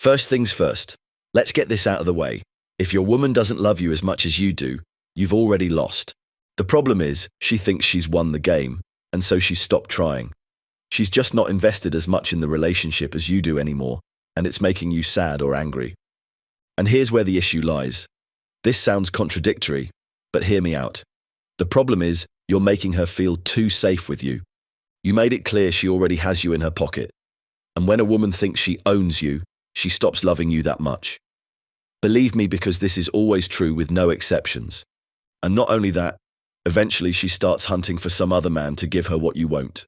First things first, let's get this out of the way. If your woman doesn't love you as much as you do, you've already lost. The problem is, she thinks she's won the game, and so she's stopped trying. She's just not invested as much in the relationship as you do anymore, and it's making you sad or angry. And here's where the issue lies. This sounds contradictory, but hear me out. The problem is, you're making her feel too safe with you. You made it clear she already has you in her pocket. And when a woman thinks she owns you, she stops loving you that much. Believe me, because this is always true with no exceptions. And not only that, eventually she starts hunting for some other man to give her what you won't.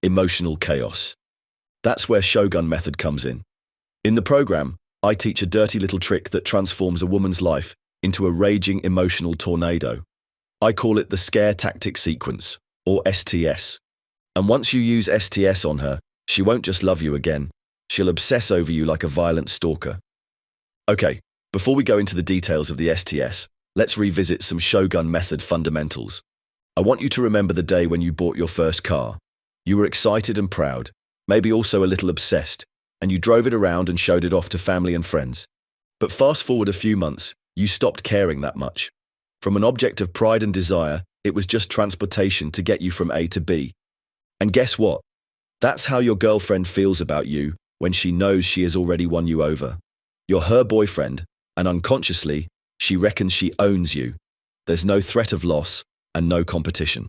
Emotional chaos. That's where Shogun Method comes in. In the program, I teach a dirty little trick that transforms a woman's life into a raging emotional tornado. I call it the Scare Tactic Sequence, or STS. And once you use STS on her, she won't just love you again, she'll obsess over you like a violent stalker. Okay, before we go into the details of the STS, let's revisit some Shogun Method fundamentals. I want you to remember the day when you bought your first car. You were excited and proud, maybe also a little obsessed, and you drove it around and showed it off to family and friends. But fast forward a few months, you stopped caring that much. From an object of pride and desire, it was just transportation to get you from A to B. And guess what? That's how your girlfriend feels about you when she knows she has already won you over. You're her boyfriend, and unconsciously, she reckons she owns you. There's no threat of loss and no competition.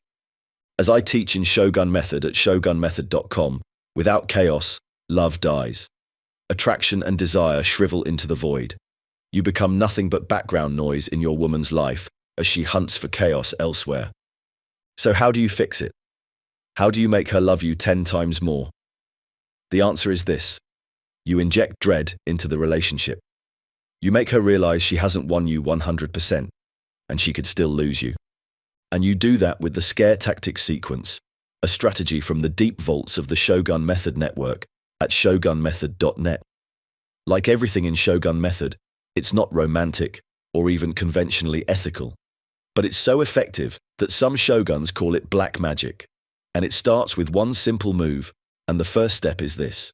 As I teach in Shogun Method at shogunmethod.com, without chaos, love dies. Attraction and desire shrivel into the void. You become nothing but background noise in your woman's life as she hunts for chaos elsewhere. So how do you fix it? How do you make her love you 10 times more? The answer is this. You inject dread into the relationship. You make her realize she hasn't won you 100%, and she could still lose you. And you do that with the Scare Tactic Sequence, a strategy from the deep vaults of the Shogun Method network at shogunmethod.net. Like everything in Shogun Method, it's not romantic or even conventionally ethical. But it's so effective that some shoguns call it black magic. And it starts with one simple move, and the first step is this.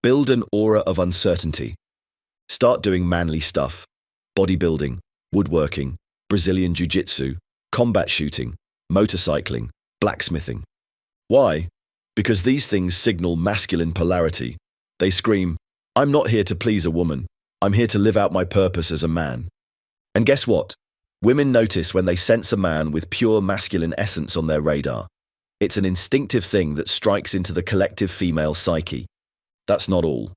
Build an aura of uncertainty. Start doing manly stuff, bodybuilding, woodworking, Brazilian jiu-jitsu, combat shooting, motorcycling, blacksmithing. Why? Because these things signal masculine polarity. They scream, I'm not here to please a woman. I'm here to live out my purpose as a man. And guess what? Women notice when they sense a man with pure masculine essence on their radar. It's an instinctive thing that strikes into the collective female psyche. That's not all.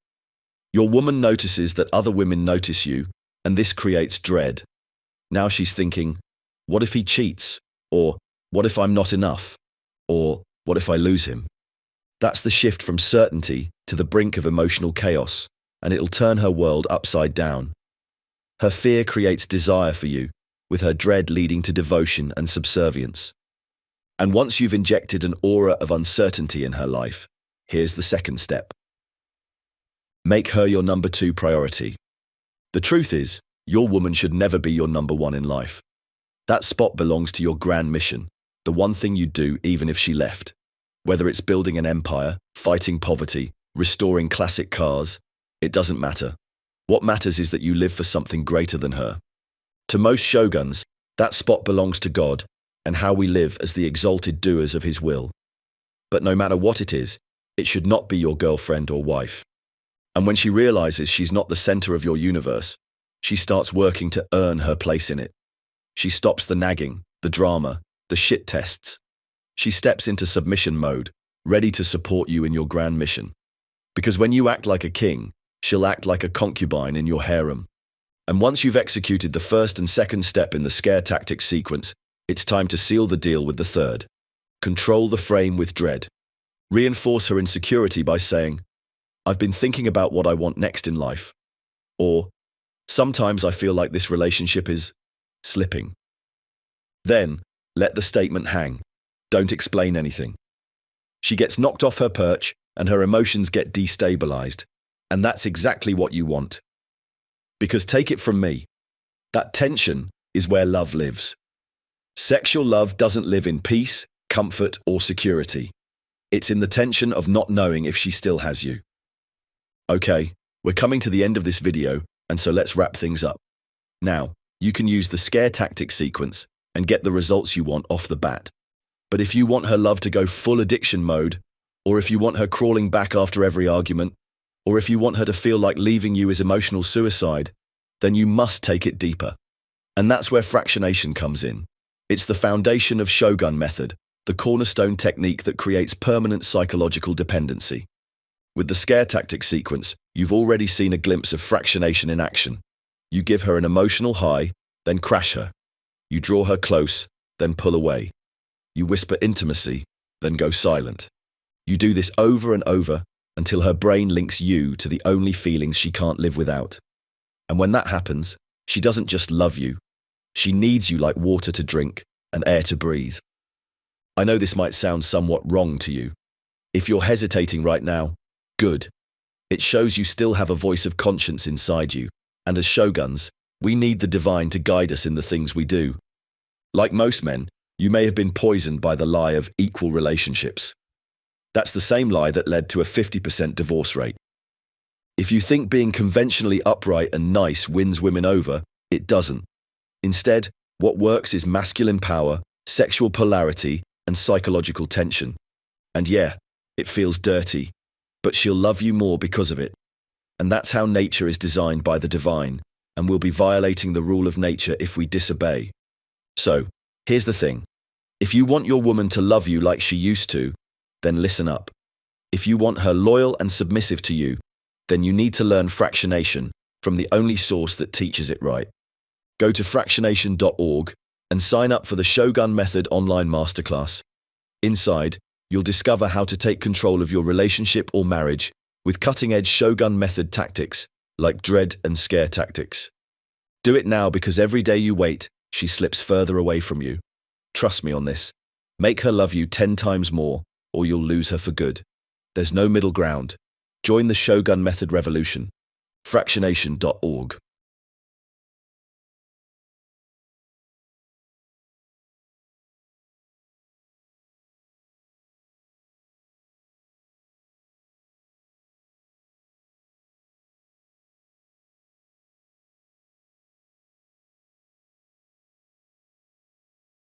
Your woman notices that other women notice you, and this creates dread. Now she's thinking, what if he cheats? Or, what if I'm not enough? Or, what if I lose him? That's the shift from certainty to the brink of emotional chaos, and it'll turn her world upside down. Her fear creates desire for you, with her dread leading to devotion and subservience. And once you've injected an aura of uncertainty in her life, here's the second step. Make her your number 2 priority. The truth is, your woman should never be your number 1 in life. That spot belongs to your grand mission, the one thing you'd do even if she left. Whether it's building an empire, fighting poverty, restoring classic cars, it doesn't matter. What matters is that you live for something greater than her. To most shoguns, that spot belongs to God, and how we live as the exalted doers of his will. But no matter what it is, it should not be your girlfriend or wife. And when she realizes she's not the center of your universe, she starts working to earn her place in it. She stops the nagging, the drama, the shit tests. She steps into submission mode, ready to support you in your grand mission. Because when you act like a king, she'll act like a concubine in your harem. And once you've executed the first and second step in the Scare Tactic Sequence, it's time to seal the deal with the third. Control the frame with dread. Reinforce her insecurity by saying, I've been thinking about what I want next in life. Or, sometimes I feel like this relationship is slipping. Then, let the statement hang. Don't explain anything. She gets knocked off her perch and her emotions get destabilized. And that's exactly what you want. Because take it from me, that tension is where love lives. Sexual love doesn't live in peace, comfort, or security. It's in the tension of not knowing if she still has you. Okay, We're coming to the end of this video, and so let's wrap things up. Now, you can use the scare tactic sequence and get the results you want off the bat. But if you want her love to go full addiction mode, or if you want her crawling back after every argument, or if you want her to feel like leaving you is emotional suicide, then you must take it deeper. And that's where fractionation comes in. It's the foundation of Shogun Method, the cornerstone technique that creates permanent psychological dependency. With the scare tactic sequence, you've already seen a glimpse of fractionation in action. You give her an emotional high, then crash her. You draw her close, then pull away. You whisper intimacy, then go silent. You do this over and over until her brain links you to the only feelings she can't live without. And when that happens, she doesn't just love you. She needs you like water to drink and air to breathe. I know this might sound somewhat wrong to you. If you're hesitating right now, good. It shows you still have a voice of conscience inside you, and as shoguns, we need the divine to guide us in the things we do. Like most men, you may have been poisoned by the lie of equal relationships. That's the same lie that led to a 50% divorce rate. If you think being conventionally upright and nice wins women over, it doesn't. Instead, what works is masculine power, sexual polarity, and psychological tension. And yeah, it feels dirty, but she'll love you more because of it. And that's how nature is designed by the divine, and we'll be violating the rule of nature if we disobey. So, here's the thing. If you want your woman to love you like she used to, then listen up. If you want her loyal and submissive to you, then you need to learn fractionation from the only source that teaches it right. Go to fractionation.org and sign up for the Shogun Method online masterclass. Inside, you'll discover how to take control of your relationship or marriage with cutting-edge Shogun Method tactics like dread and scare tactics. Do it now because every day you wait, she slips further away from you. Trust me on this. Make her love you 10 times more, or you'll lose her for good. There's no middle ground. Join the Shogun Method revolution. Fractionation.org